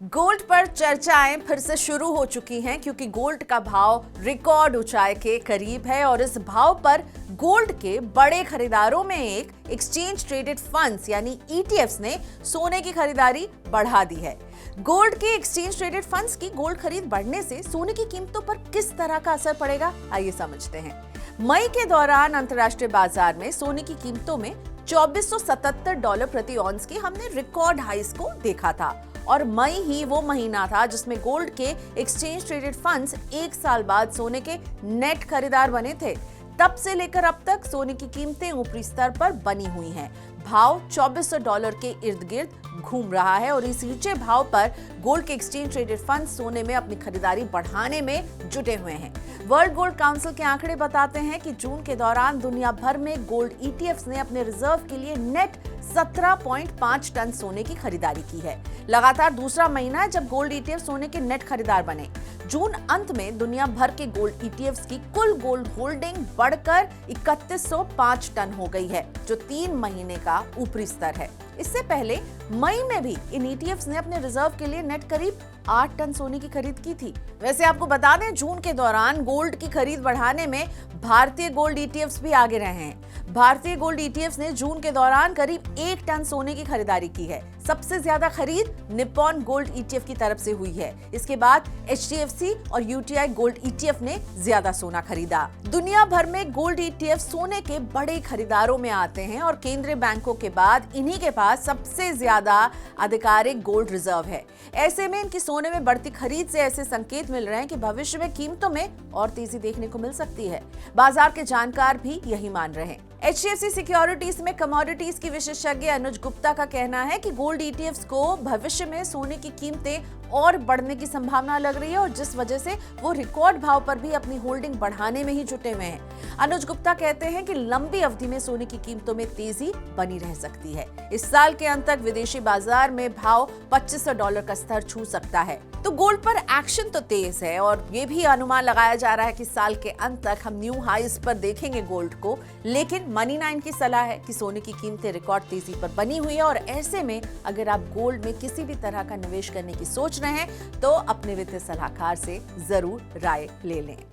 Gold पर चर्चाएं फिर से शुरू हो चुकी हैं क्योंकि गोल्ड का भाव रिकॉर्ड ऊंचाई के करीब है और इस भाव पर गोल्ड के बड़े खरीदारों में एक एक्सचेंज ट्रेडेड फंड्स यानी ईटीएफ्स ने सोने की खरीदारी बढ़ा दी है। गोल्ड के एक्सचेंज ट्रेडेड फंड्स की गोल्ड खरीद बढ़ने से सोने की कीमतों पर किस तरह का असर पड़ेगा, आइए समझते हैं। मई के दौरान अंतर्राष्ट्रीय बाजार में सोने की कीमतों में $2477 प्रति ऑन्स की हमने रिकॉर्ड हाईस को देखा था और मई ही वो महीना था जिसमें गोल्ड के एक्सचेंज ट्रेडेड फंड्स एक साल बाद सोने के नेट खरीदार बने थे। तब से लेकर अब तक सोने की कीमतें ऊपरी स्तर पर बनी हुई हैं। भाव $2400 के इर्द गिर्द घूम रहा है और इस ऊंचे भाव पर गोल्ड के एक्सचेंज ट्रेडेड फंड सोने में अपनी खरीदारी बढ़ाने में जुटे हुए हैं। वर्ल्ड गोल्ड काउंसिल के आंकड़े बताते हैं कि जून के दौरान दुनिया भर में गोल्ड ईटीएफ्स ने अपने रिजर्व के लिए नेट 17.5 टन सोने की खरीदारी की है। लगातार दूसरा महीना है जब गोल्ड ईटीएफ सोने के नेट खरीदार बने। जून अंत में दुनिया भर के गोल्ड ईटीएफ्स की कुल गोल्ड होल्डिंग बढ़कर 3105 टन हो गई है, जो 3 महीने का ऊपरी स्तर है। इससे पहले मई में भी इन ईटीएफ्स ने अपने रिजर्व के लिए नेट करीब 8 टन सोने की खरीद की थी। वैसे आपको बता दें, जून के दौरान गोल्ड की खरीद बढ़ाने में भारतीय गोल्ड ईटीएफ्स भी आगे रहे हैं। भारतीय गोल्ड ईटीएफ्स ने जून के दौरान करीब 1 टन सोने की खरीदारी की है। सबसे ज्यादा खरीद निप्पॉन गोल्ड ईटीएफ की तरफ से हुई है। इसके बाद एचडीएफसी और यूटीआई गोल्ड ईटीएफ ने ज्यादा सोना खरीदा। दुनिया भर में गोल्ड ईटीएफ सोने के बड़े खरीदारों में आते हैं और केंद्रीय बैंकों के बाद इन्हीं के पास सबसे ज्यादा आधिकारिक गोल्ड रिजर्व है। ऐसे में इनकी सोने में बढ़ती खरीद से ऐसे संकेत मिल रहे हैं कि भविष्य में कीमतों में और तेजी देखने को मिल सकती है। बाजार के जानकार भी यही मान रहे हैं। एचडीएफसी सिक्योरिटीज में कमोडिटीज की विशेषज्ञ अनुज गुप्ता का कहना है कि गोल्ड ईटीएफ्स को भविष्य में सोने की कीमतें और बढ़ने की संभावना लग रही है और जिस वजह से वो रिकॉर्ड भाव पर भी अपनी होल्डिंग बढ़ाने में ही जुटे हुए हैं। अनुज गुप्ता कहते हैं कि लंबी अवधि में सोने की कीमतों में तेजी बनी रह सकती है। इस साल के अंत तक विदेशी बाजार में भाव $2500 का स्तर छू सकता है। तो गोल्ड पर एक्शन तो तेज है और ये भी अनुमान लगाया जा रहा है कि साल के अंत तक हम न्यू हाईस पर देखेंगे गोल्ड को। लेकिन मनी 9 की सलाह है कि सोने की कीमतें रिकॉर्ड तेजी पर बनी हुई है और ऐसे में अगर आप गोल्ड में किसी भी तरह का निवेश करने की सोच रहे हैं तो अपने वित्तीय सलाहकार से जरूर राय ले लें।